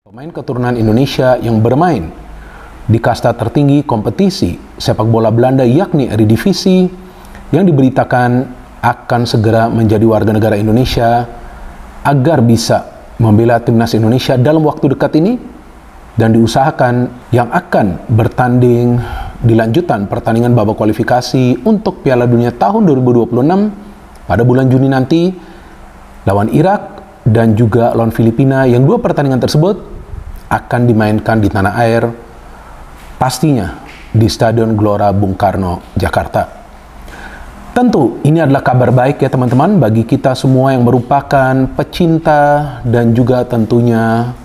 Pemain keturunan Indonesia yang bermain di kasta tertinggi kompetisi sepak bola Belanda yakni Eredivisie yang diberitakan akan segera menjadi warga negara Indonesia agar bisa membela timnas Indonesia dalam waktu dekat ini, dan diusahakan yang akan bertanding di lanjutan pertandingan babak kualifikasi untuk Piala Dunia tahun 2026 pada bulan Juni nanti lawan Irak dan juga lawan Filipina, yang dua pertandingan tersebut akan dimainkan di tanah air, pastinya di Stadion Gelora Bung Karno, Jakarta. Tentu ini adalah kabar baik ya teman-teman bagi kita semua yang merupakan pecinta dan juga tentunya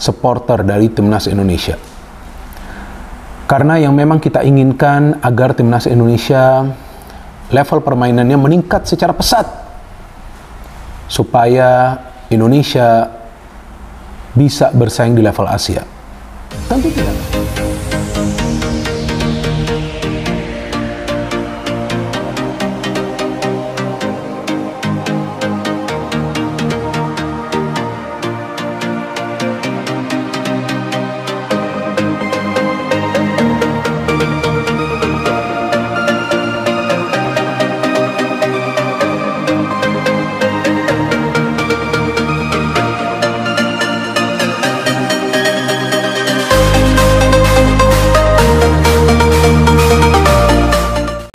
supporter dari timnas Indonesia. Karena yang memang kita inginkan agar timnas Indonesia level permainannya meningkat secara pesat supaya Indonesia bisa bersaing di level Asia. Tentu tidak.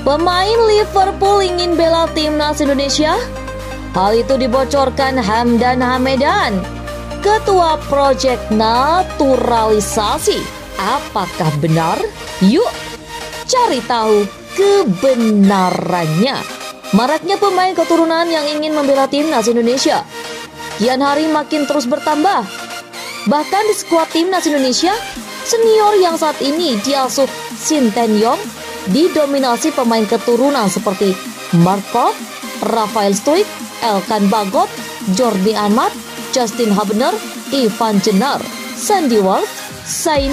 Pemain Liverpool ingin bela timnas Indonesia? Hal itu dibocorkan Hamdan Hamedan, Ketua Proyek Naturalisasi. Apakah benar? Yuk cari tahu kebenarannya. Maraknya pemain keturunan yang ingin membela timnas Indonesia kian hari makin terus bertambah. Bahkan di skuad timnas Indonesia senior yang saat ini diasuh Sinteyong didominasi pemain keturunan seperti Mark Klok, Rafael Struijk, Elkan Bagot, Jordi Amat, Justin Habener, Ivan Jenner, Sandy Walsh, Zain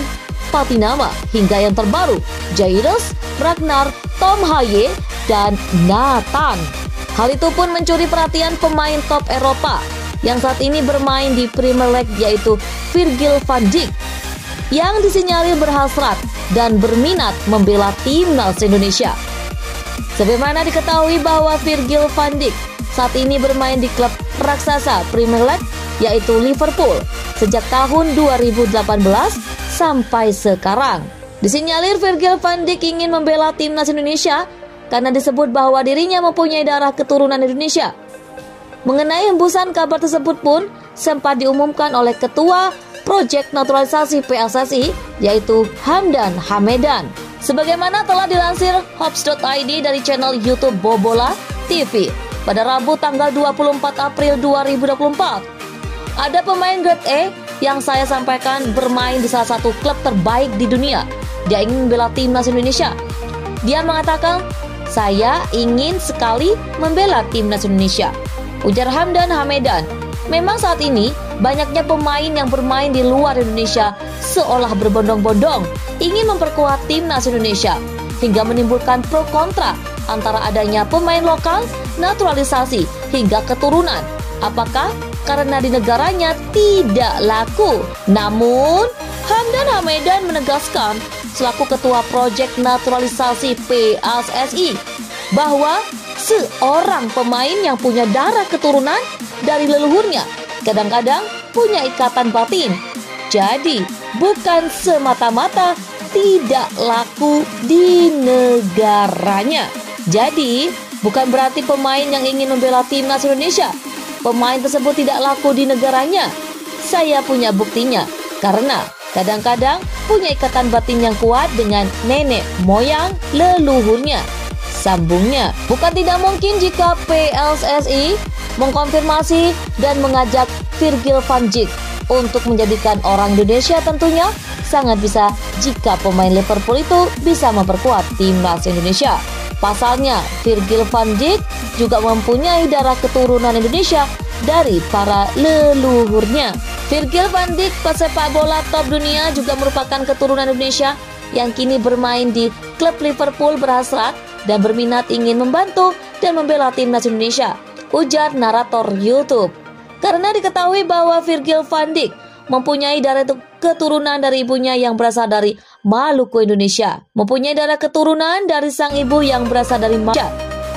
Patinama, hingga yang terbaru Jairus, Ragnar, Tom Haye, dan Nathan. Hal itu pun mencuri perhatian pemain top Eropa yang saat ini bermain di Premier League, yaitu Virgil van Dijk, yang disinyalir berhasrat dan berminat membela timnas Indonesia. Sebagaimana diketahui bahwa Virgil van Dijk saat ini bermain di klub raksasa Premier League, yaitu Liverpool, sejak tahun 2018 sampai sekarang. Disinyalir Virgil van Dijk ingin membela timnas Indonesia karena disebut bahwa dirinya mempunyai darah keturunan Indonesia. Mengenai hembusan kabar tersebut pun sempat diumumkan oleh Ketua Proyek Naturalisasi PSSI, yaitu Hamdan Hamedan. Sebagaimana telah dilansir Hops.id dari channel YouTube Bobola TV pada Rabu tanggal 24 April 2024. Ada pemain grade E yang saya sampaikan bermain di salah satu klub terbaik di dunia. Dia ingin membela timnas Indonesia. Dia mengatakan, "Saya ingin sekali membela timnas Indonesia," ujar Hamdan Hamedan. Memang saat ini banyaknya pemain yang bermain di luar Indonesia seolah berbondong-bondong ingin memperkuat timnas Indonesia, hingga menimbulkan pro kontra antara adanya pemain lokal, naturalisasi, hingga keturunan. Apakah karena di negaranya tidak laku? Namun Hamdan Hamedan menegaskan selaku Ketua Proyek Naturalisasi PSSI bahwa seorang pemain yang punya darah keturunan dari leluhurnya kadang-kadang punya ikatan batin. Jadi bukan semata-mata tidak laku di negaranya. Jadi bukan berarti pemain yang ingin membela timnas Indonesia pemain tersebut tidak laku di negaranya. Saya punya buktinya karena kadang-kadang punya ikatan batin yang kuat dengan nenek moyang leluhurnya. Sambungnya, bukan tidak mungkin jika PSSI mengkonfirmasi dan mengajak Virgil van Dijk untuk menjadikan orang Indonesia. Tentunya sangat bisa jika pemain Liverpool itu bisa memperkuat timnas Indonesia. Pasalnya, Virgil van Dijk juga mempunyai darah keturunan Indonesia dari para leluhurnya. Virgil van Dijk, pesepak bola top dunia, juga merupakan keturunan Indonesia yang kini bermain di klub Liverpool, berhasrat dan berminat ingin membantu dan membela timnas Indonesia, ujar narator YouTube. Karena diketahui bahwa Virgil van Dijk mempunyai darah keturunan dari ibunya yang berasal dari Maluku, Indonesia. Mempunyai darah keturunan dari sang ibu yang berasal dari Malaysia.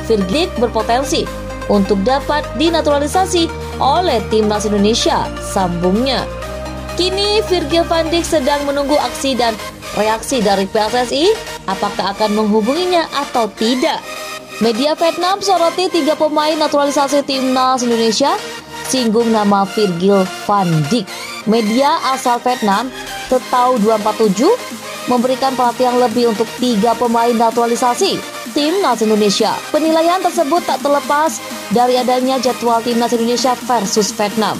Virgil berpotensi untuk dapat dinaturalisasi oleh timnas Indonesia, sambungnya. Kini Virgil van Dijk sedang menunggu aksi dan reaksi dari PSSI, apakah akan menghubunginya atau tidak. Media Vietnam soroti 3 pemain naturalisasi timnas Indonesia, singgung nama Virgil van Dijk. Media asal Vietnam, Tetau 247, memberikan perhatian lebih untuk 3 pemain naturalisasi timnas Indonesia. Penilaian tersebut tak terlepas dari adanya jadwal timnas Indonesia versus Vietnam.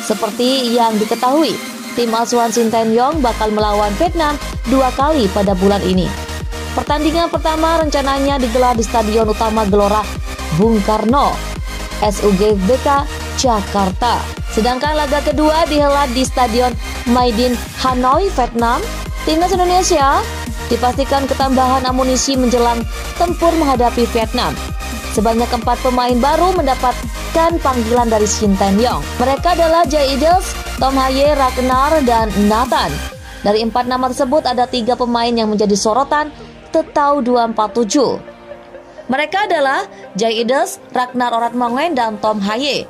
Seperti yang diketahui, tim asuhan Sinteyong bakal melawan Vietnam 2 kali pada bulan ini. Pertandingan pertama rencananya digelar di Stadion Utama Gelora Bung Karno, SUGBK, Jakarta. Sedangkan laga kedua dihelat di Stadion Maidin, Hanoi, Vietnam. Timnas Indonesia dipastikan ketambahan amunisi menjelang tempur menghadapi Vietnam. Sebanyak 4 pemain baru mendapatkan panggilan dari Sinteyong. Mereka adalah Jay Eagles, Tom Haye, Ragnar, dan Nathan. Dari 4 nama tersebut ada 3 pemain yang menjadi sorotan Tetau 247. Mereka adalah Jay Eagles, Ragnar Oratmangen, dan Tom Haye.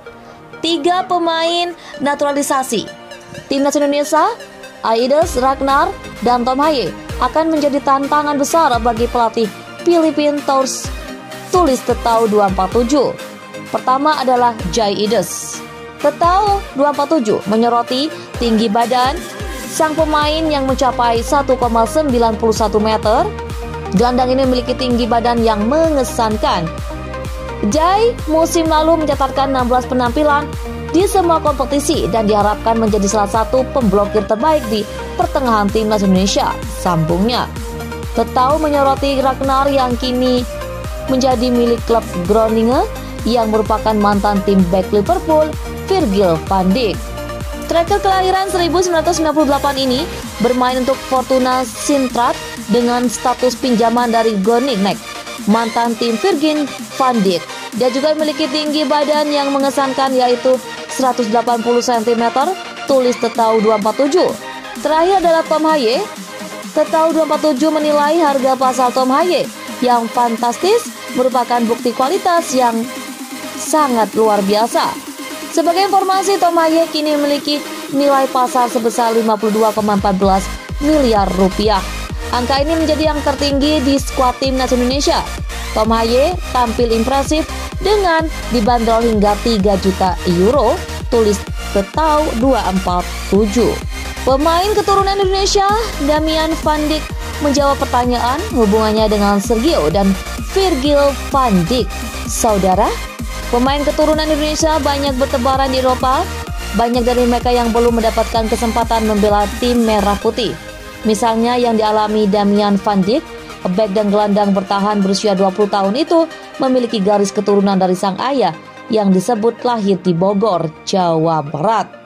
3 pemain naturalisasi timnas Indonesia, Eagles, Ragnar, dan Tom Haye akan menjadi tantangan besar bagi pelatih Filipina tulis Tetau 247. Pertama adalah Jay Eagles. Tetau 247 menyoroti tinggi badan sang pemain yang mencapai 1,91 meter. Gelandang ini memiliki tinggi badan yang mengesankan. Jay musim lalu mencatatkan 16 penampilan di semua kompetisi dan diharapkan menjadi salah satu pemblokir terbaik di pertengahan timnas Indonesia, sambungnya. Tetau menyoroti Ragnar yang kini menjadi milik klub Groningen yang merupakan mantan tim bek Liverpool, Virgil van Dijk. Striker kelahiran 1998 ini bermain untuk Fortuna Sittard dengan status pinjaman dari Groningen, mantan tim Virgil van Dijk. Dia juga memiliki tinggi badan yang mengesankan yaitu 180 cm, tulis Tetau 247. Terakhir adalah Tom Haye. Tetau 247 menilai harga pasar Tom Haye yang fantastis merupakan bukti kualitas yang sangat luar biasa. Sebagai informasi, Tom Haye kini memiliki nilai pasar sebesar 52,14 miliar rupiah. Angka ini menjadi yang tertinggi di skuad timnas Indonesia. Tom Haye tampil impresif dengan dibanderol hingga 3 juta euro, tulis Tetau 247. Pemain keturunan Indonesia, Damian van Dijk, menjawab pertanyaan hubungannya dengan Sergio dan Virgil van Dijk. Saudara, pemain keturunan Indonesia banyak bertebaran di Eropa. Banyak dari mereka yang belum mendapatkan kesempatan membela tim merah putih. Misalnya yang dialami Damian van Dijk, bek dan gelandang bertahan berusia 20 tahun itu memiliki garis keturunan dari sang ayah yang disebut lahir di Bogor, Jawa Barat.